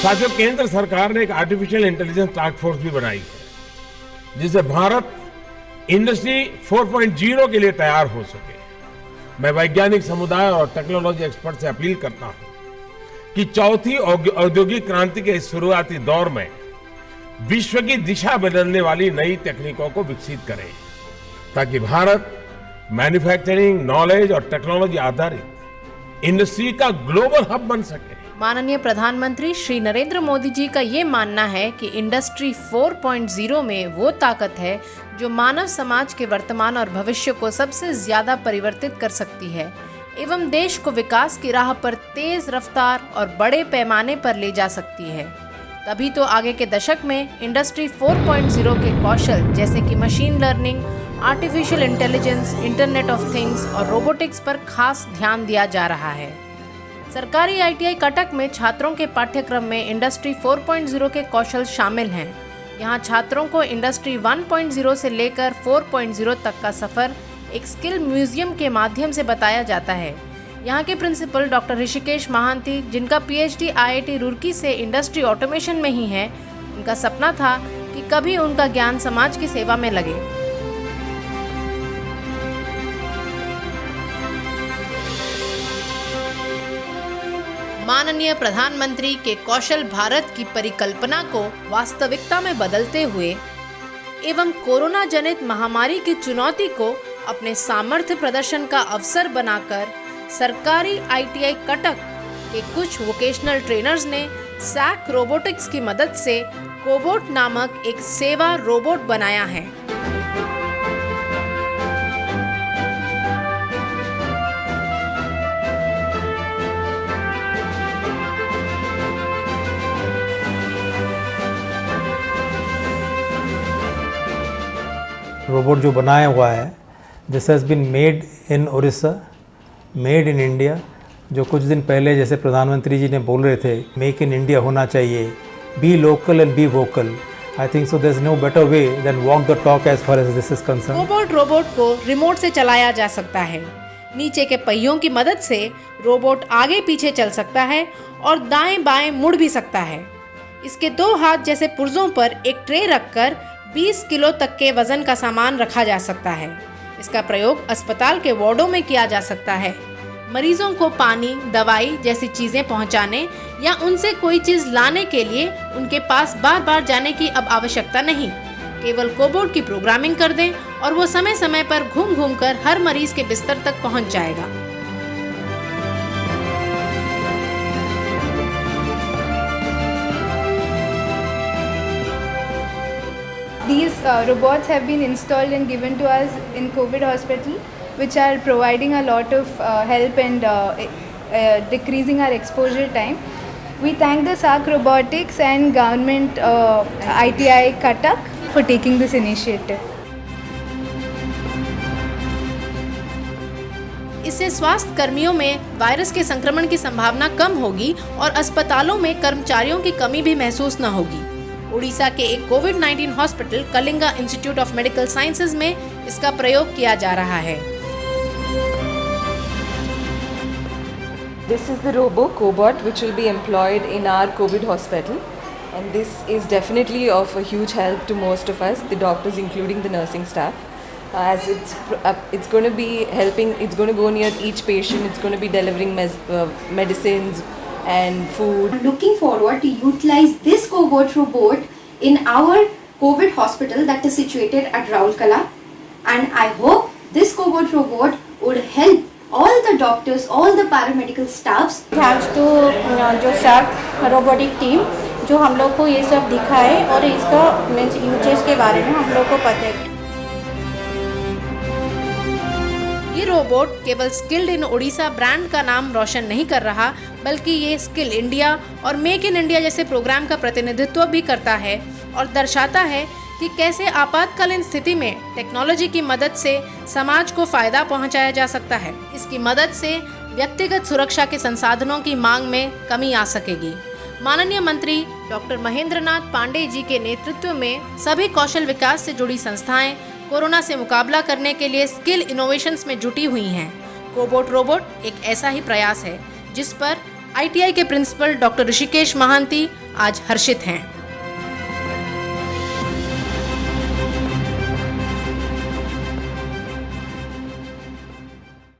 साथियों, केंद्र सरकार ने एक आर्टिफिशियल इंटेलिजेंस टास्क फोर्स भी बनाई है, जिससे भारत इंडस्ट्री 4.0 के लिए तैयार हो सके। मैं वैज्ञानिक समुदाय और टेक्नोलॉजी एक्सपर्ट से अपील करता हूं कि चौथी औद्योगिक क्रांति के इस शुरुआती दौर में विश्व की दिशा बदलने वाली नई तकनीकों को विकसित करें, ताकि भारत मैन्युफैक्चरिंग, नॉलेज और टेक्नोलॉजी आधारित इंडस्ट्री का ग्लोबल हब बन सके। माननीय प्रधानमंत्री श्री नरेंद्र मोदी जी का ये मानना है कि इंडस्ट्री 4.0 में वो ताकत है जो मानव समाज के वर्तमान और भविष्य को सबसे ज्यादा परिवर्तित कर सकती है एवं देश को विकास की राह पर तेज रफ्तार और बड़े पैमाने पर ले जा सकती है। तभी तो आगे के दशक में इंडस्ट्री 4.0 के कौशल जैसे कि machine learning, artificial intelligence, internet of things और रोबोटिक्स पर खास ध्यान दिया जा रहा है। सरकारी ITI कटक में छात्रों के पाठ्यक्रम में इंडस्ट्री 4.0 के कौशल शामिल हैं। यहाँ छात्रों को इंडस्ट्री 1.0 से लेकर 4.0 तक का सफर एक स्किल म्यूजियम के माध्यम से बताया जाता है। यहाँ के प्रिंसिपल डॉक्टर ऋषिकेश महांती, जिनका PhD IIT रुड़की से इंडस्ट्री ऑटोमेशन में ही है, उनका सपना था कि कभी उनका ज्ञान समाज की सेवा में लगे। माननीय प्रधानमंत्री के कौशल भारत की परिकल्पना को वास्तविकता में बदलते हुए एवं कोरोना जनित महामारी की चुनौती को अपने सामर्थ्य प्रदर्शन का अवसर बनाकर सरकारी ITI कटक के कुछ वोकेशनल ट्रेनर्स ने सैक रोबोटिक्स की मदद से कोबोट नामक एक सेवा रोबोट बनाया है। रोबोट जो बनाया हुआ है, this has been made in Orissa, made in India. जो कुछ दिन पहले जैसे प्रधानमंत्री जी ने बोल रहे थे मेक इन इंडिया होना चाहिए, be local and be vocal. I think so there is no better way than walk the talk as far as this is concern. Robot को रिमोट से चलाया जा सकता है। नीचे के पहियों की मदद से रोबोट आगे पीछे चल सकता है और दाएं बाएं मुड़ भी सकता है। इसके 2 हाथ जैसे पुर्जों पर एक ट्रे रखकर 20 किलो तक के वजन का सामान रखा जा सकता है। इसका प्रयोग अस्पताल के वार्डों में किया जा सकता है। मरीजों को पानी, दवाई जैसी चीजें पहुंचाने या उनसे कोई चीज लाने के लिए उनके पास बार बार जाने की अब आवश्यकता नहीं। केवल कोबोट की प्रोग्रामिंग कर दें और वो समय समय पर घूम घूम कर हर मरीज के बिस्तर तक पहुंच जाएगा। These robots have been installed and given to us in COVID hospital, which are providing a lot of help and decreasing our exposure time. We thank the SAC Robotics and government ITI Cuttack for taking this initiative. इससे स्वास्थ्य कर्मियों में virus के संक्रमण की संभावना कम होगी और अस्पतालों में कर्मचारियों की कमी भी महसूस न होगी। उड़ीसा के एक कोविड-19 hospital Kalinga institute of medical sciences में इसका प्रयोग किया जा रहा है। This is the robo cobot which will be employed in our COVID hospital, and this is definitely of a huge help to most of us, the doctors including the nursing staff, as it's going to be helping. It's going to go near each patient. It's going to be delivering medicines and food. I'm looking forward to utilize this cobot robot in our COVID hospital that is situated at Raulkala, and I hope this cobot robot would help all the doctors, all the paramedical staffs. Thanks to जो SAC robotic team जो हम लोग को ये सब दिखाए और इसका यूजेस के बारे में हम लोग को पता है। ये रोबोट केवल स्किल्ड इन उड़ीसा ब्रांड का नाम रोशन नहीं कर रहा, बल्कि ये स्किल इंडिया और मेक इन इंडिया जैसे प्रोग्राम का प्रतिनिधित्व भी करता है और दर्शाता है कि कैसे आपातकालीन स्थिति में टेक्नोलॉजी की मदद से समाज को फायदा पहुंचाया जा सकता है। इसकी मदद से व्यक्तिगत सुरक्षा के संसाधनों की मांग में कमी आ सकेगी। माननीय मंत्री डॉक्टर महेंद्र नाथ पांडे जी के नेतृत्व में सभी कौशल विकास से जुड़ी संस्थाएं कोरोना से मुकाबला करने के लिए स्किल इनोवेशंस में जुटी हुई हैं। कोबोट रोबोट एक ऐसा ही प्रयास है जिस पर ITI के प्रिंसिपल डॉक्टर ऋषिकेश महांती आज हर्षित हैं।